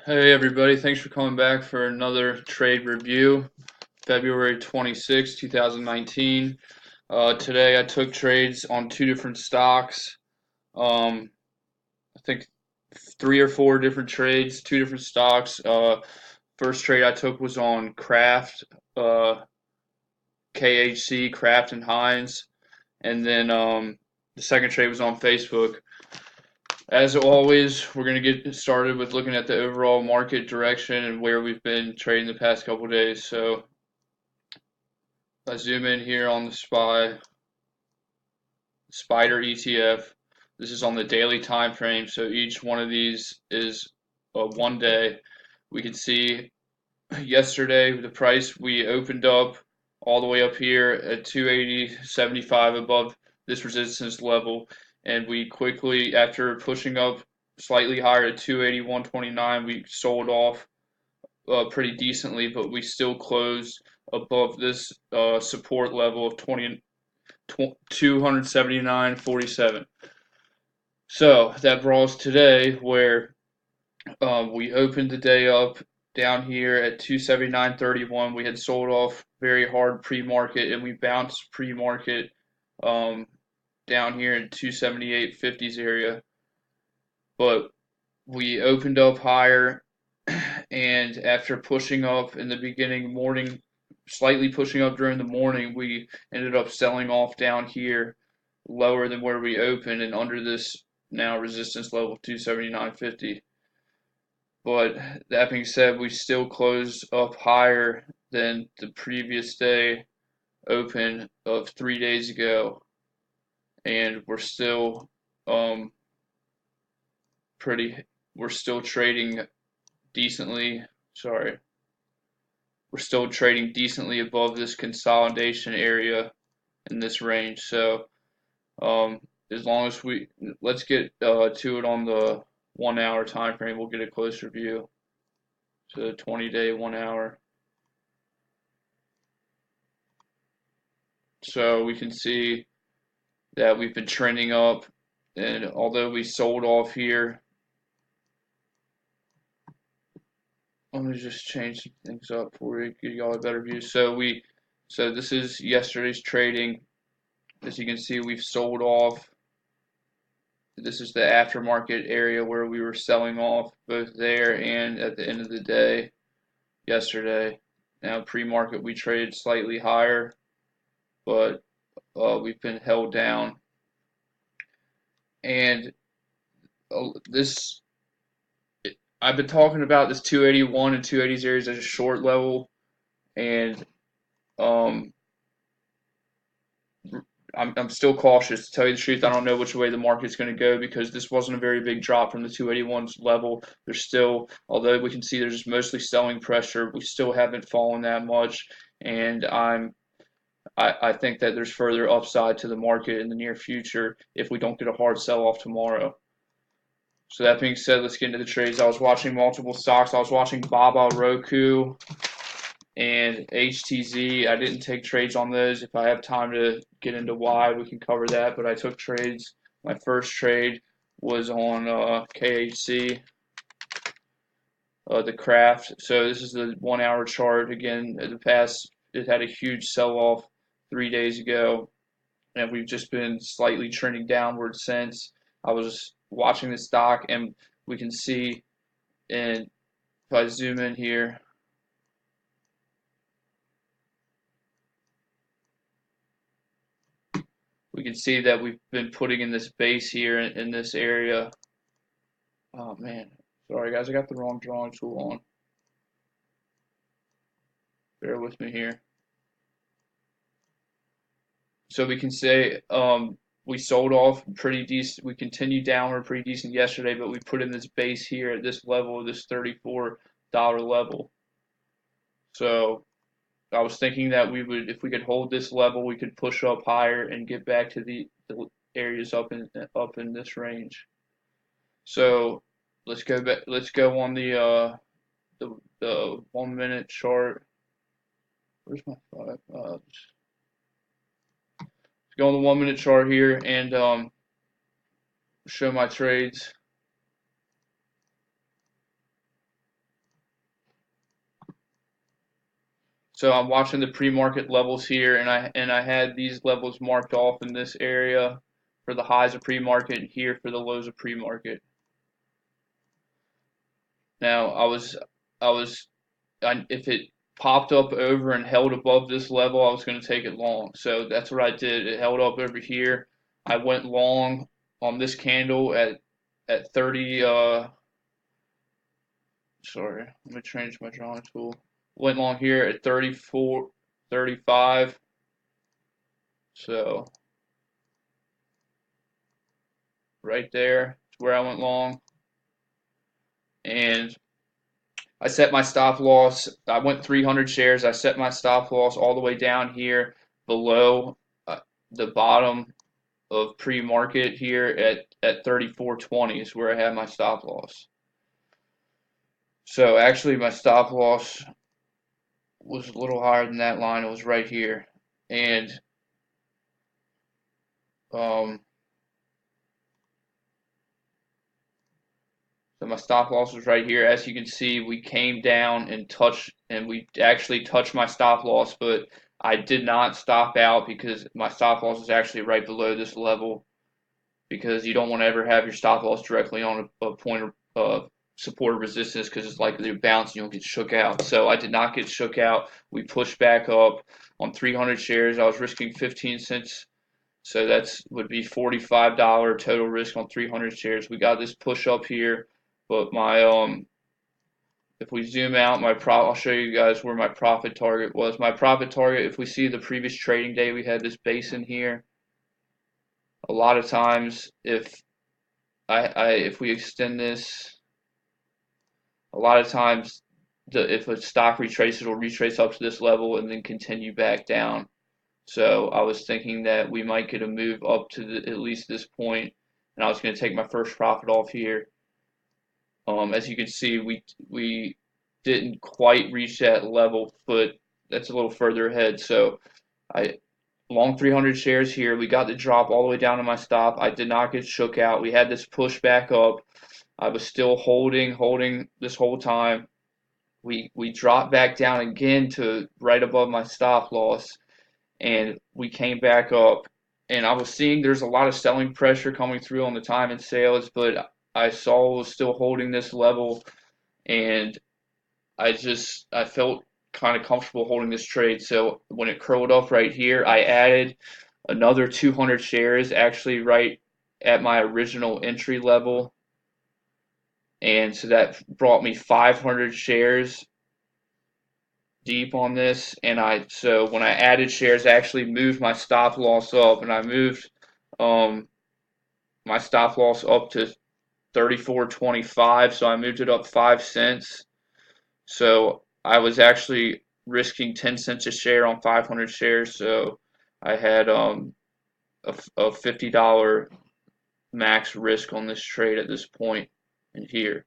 Hey everybody, thanks for coming back for another trade review. February 26, 2019. Today I took trades on two different stocks. I think three or four different trades, two different stocks. First trade I took was on Kraft, uh, KHC, Kraft and Heinz. And then the second trade was on Facebook. As always, we're going to get started with looking at the overall market direction and where we've been trading the past couple of days. So I zoom in here on the Spider ETF. This is on the daily time frame, so each one of these is 1 day. We can see yesterday the price we opened up all the way up here at 280.75 above this resistance level, and we quickly, after pushing up slightly higher at 281.29, we sold off pretty decently, but we still closed above this support level of 279.47. So that brought us today where we opened the day up down here at 279.31. We had sold off very hard pre-market, and we bounced pre-market um, down here in 278.50s area. But we opened up higher, and after pushing up in the beginning morning, slightly pushing up during the morning, we ended up selling off down here lower than where we opened and under this now resistance level 279.50. But that being said, we still closed up higher than the previous day open of 3 days ago, and we're still um pretty we're still trading decently. Sorry, we're still trading decently above this consolidation area in this range. So um, as long as let's get to it on the 1 hour time frame, we'll get a closer view to the 20-day 1 hour. So we can see that we've been trending up, and although we sold off here, let me just change some things up for we give y'all a better view. So this is yesterday's trading. As you can see, we've sold off. This is the aftermarket area where we were selling off both there and at the end of the day yesterday. Now pre-market we traded slightly higher, but we've been held down. And this I've been talking about this 281 and 280s areas as a short level, and um, I'm still cautious to tell you the truth. I don't know which way the market's going to go because this wasn't a very big drop from the 281's level. There's still, although we can see there's mostly selling pressure, we still haven't fallen that much, and I think that there's further upside to the market in the near future if we don't get a hard sell off tomorrow. So that being said, let's get into the trades. I was watching multiple stocks. I was watching Baba, Roku, and HTZ. I didn't take trades on those. If I have time to get into why, we can cover that. But I took trades. My first trade was on KHC, the Kraft. So this is the 1 hour chart. Again, in the past, it had a huge sell-off 3 days ago, and we've just been slightly trending downward since. I was watching the stock, and we can see, and if I zoom in here, we can see that we've been putting in this base here in this area. Oh man, sorry guys, I got the wrong drawing tool on. Bear with me here. So we can say we sold off pretty decent. We continued downward pretty decent yesterday, but we put in this base here at this level, this $34 level. So I was thinking that we would, if we could hold this level, we could push up higher and get back to the areas up in this range. So let's go back. Let's go on the 1 minute chart. Where's my 5? Let's go on the 1 minute chart here and show my trades. So I'm watching the pre-market levels here, and I had these levels marked off in this area for the highs of pre-market, and here for the lows of pre-market. Now if it popped up over and held above this level, I was going to take it long. So that's what I did. It held up over here. I went long on this candle at 30. Sorry, let me change my drawing tool. Went long here at 34, 35. So right there is where I went long, and I set my stop loss. I went 300 shares. I set my stop loss all the way down here below the bottom of pre-market here at 34.20 is where I had my stop loss. So actually my stop loss was a little higher than that line. It was right here. And so my stop loss was right here. As you can see, we came down and we actually touched my stop loss, but I did not stop out because my stop loss is actually right below this level, because you don't want to ever have your stop loss directly on a point of support or resistance, because it's likely to bounce and you'll get shook out. So I did not get shook out. We pushed back up on 300 shares. I was risking 15 cents. So that's would be $45 total risk on 300 shares. We got this push up here, but if we zoom out, I'll show you guys where my profit target was. My profit target, if we see the previous trading day, we had this basin here. A lot of times, if we extend this, a lot of times if a stock retraces, it'll retrace up to this level and then continue back down. So I was thinking that we might get a move up to at least this point, and I was going to take my first profit off here. As you can see, we didn't quite reach that level, but that's a little further ahead. So I long 300 shares here. We got the drop all the way down to my stop. I did not get shook out. We had this push back up. I was still holding this whole time. We dropped back down again to right above my stop loss, and we came back up. And I was seeing there's a lot of selling pressure coming through on the time and sales, but I saw was still holding this level, and I felt kind of comfortable holding this trade. So when it curled up right here, I added another 200 shares, actually right at my original entry level. And so that brought me 500 shares deep on this. And so when I added shares, I actually moved my stop loss up, and I moved my stop loss up to 34.25. So I moved it up 5 cents. So I was actually risking 10 cents a share on 500 shares. So I had a $50 max risk on this trade at this point in here.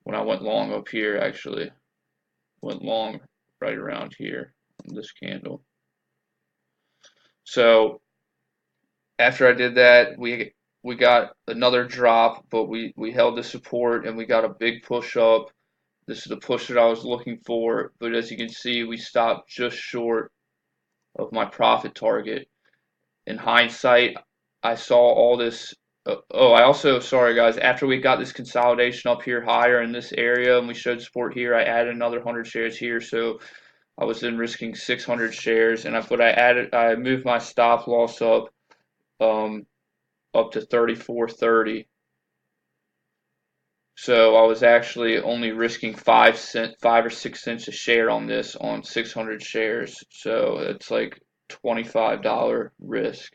When I went long up here, actually went long right around here on this candle. So after I did that, we got another drop, but we held the support and we got a big push up. This is the push that I was looking for, but as you can see, we stopped just short of my profit target. In hindsight, I saw all this. Sorry guys, after we got this consolidation up here higher in this area and we showed support here, I added another 100 shares here. So I was then risking 600 shares, and I moved my stop loss up to 34.30. So I was actually only risking 5 or 6 cents a share on this on 600 shares. So it's like $25 risk.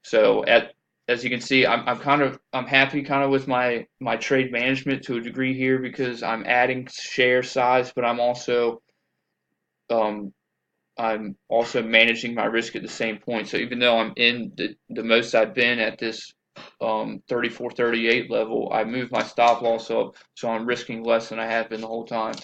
So as you can see, I'm happy kind of with my trade management to a degree here, because I'm adding share size, but I'm also managing my risk at the same point. So even though I'm in the most I've been at this 34.38 level, I moved my stop loss up, so I'm risking less than I have been the whole time.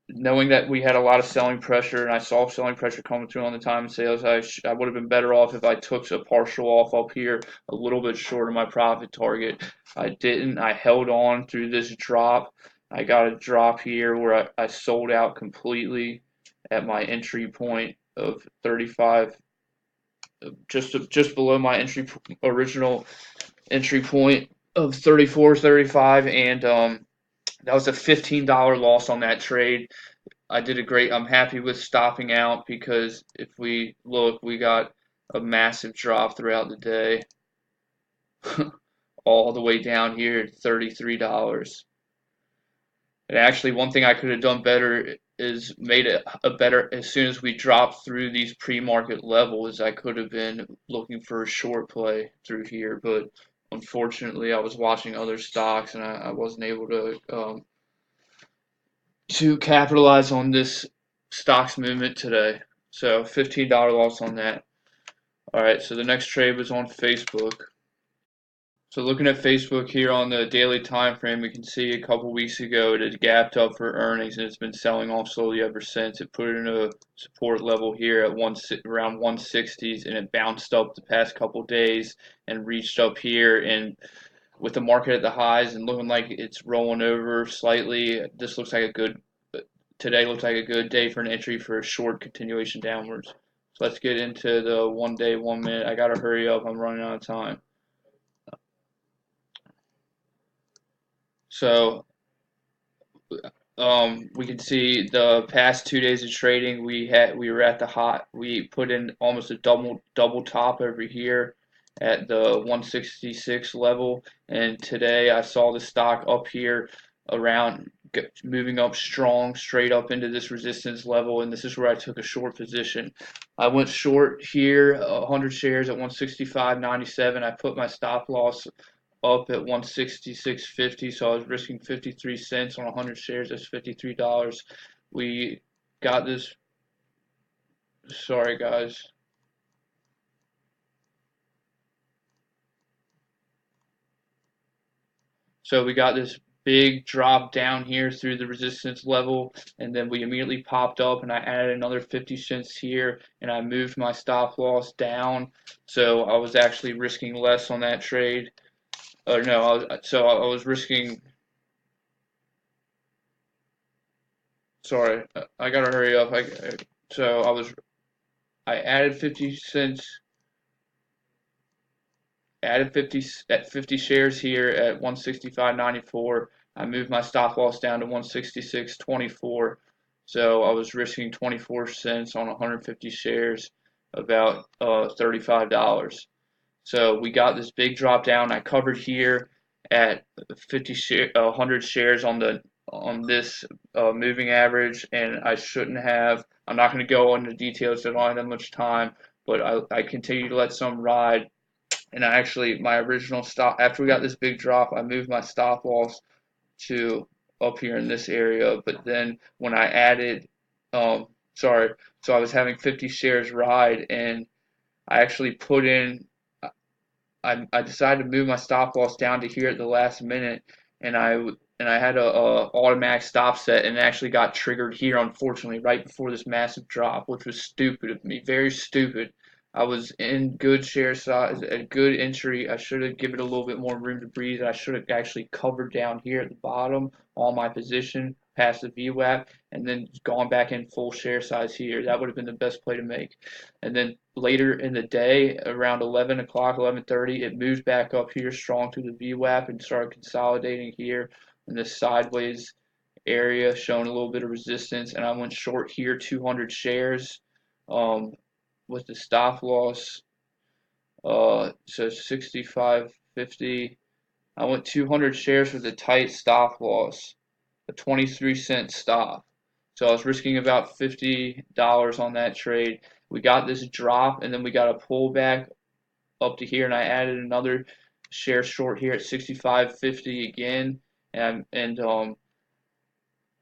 Knowing that we had a lot of selling pressure and I saw selling pressure coming through on the time and sales, I would have been better off if I took a partial off up here a little bit short of my profit target. I didn't. I held on through this drop. I got a drop here where I sold out completely at my entry point of 35, just below my original entry point of 34.35, and that was a $15 loss on that trade. I did a great. I'm happy with stopping out because if we look, we got a massive drop throughout the day, all the way down here at $33. And actually, one thing I could have done better is made it a better. As soon as we dropped through these pre-market levels, I could have been looking for a short play through here. But unfortunately, I was watching other stocks and I wasn't able to capitalize on this stocks movement today. So $15 loss on that. All right, so the next trade was on Facebook. So looking at Facebook here on the daily time frame, we can see a couple weeks ago it had gapped up for earnings and it's been selling off slowly ever since. It put it in a support level here at around 160s, and it bounced up the past couple days and reached up here, and with the market at the highs and looking like it's rolling over slightly, this looks like a good today looks like a good day for an entry for a short continuation downwards. So let's get into the 1 day, 1 minute. I gotta hurry up, I'm running out of time. So we can see the past 2 days of trading. We were at the hot. We put in almost a double top over here at the 166 level, and today I saw the stock up here around moving up strong straight up into this resistance level, and this is where I took a short position. I went short here 100 shares at 165.97. I put my stop loss up at 166.50, so I was risking 53 cents on 100 shares. That's $53. We got this. Sorry, guys. So we got this big drop down here through the resistance level, and then we immediately popped up, and I added another 50 cents here, and I moved my stop loss down, so I was actually risking less on that trade. Or no, I was risking. Sorry, I gotta hurry up. So I added 50 cents, added 50 shares here at 165.94. I moved my stop loss down to 166.24. So I was risking 24 cents on 150 shares, about $35. So we got this big drop down. I covered here at 100 shares on this moving average, and I shouldn't have. I'm not going to go into details. I don't have that much time, but I continue to let some ride. And I actually, my original stop, after we got this big drop, I moved my stop loss to up here in this area. But then when I added, sorry, so I was having 50 shares ride, and I actually put in I decided to move my stop loss down to here at the last minute, and I had a automatic stop set, and it actually got triggered here, unfortunately, right before this massive drop, which was stupid of me, very stupid. I was in good share size, a good entry. I should have given it a little bit more room to breathe. I should have actually covered down here at the bottom on my position past the VWAP, and then gone back in full share size here. That would have been the best play to make. And then later in the day, around 11 o'clock, 11:30, it moved back up here strong through the VWAP and started consolidating here in this sideways area, showing a little bit of resistance. And I went short here, 200 shares, with the stop loss. So 65.50. I went 200 shares with a tight stop loss, a 23-cent stop. So I was risking about $50 on that trade. We got this drop, and then we got a pullback up to here, and I added another share short here at 65.50 again, and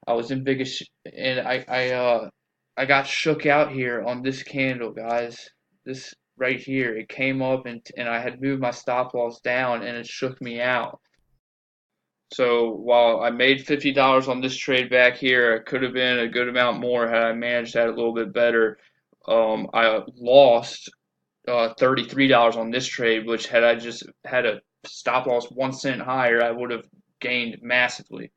I was in biggest, and I got shook out here on this candle, guys. This right here, it came up, and I had moved my stop loss down, and it shook me out. So while I made $50 on this trade back here, it could have been a good amount more had I managed that a little bit better. I lost $33 on this trade, which had I just had a stop loss 1 cent higher, I would have gained massively.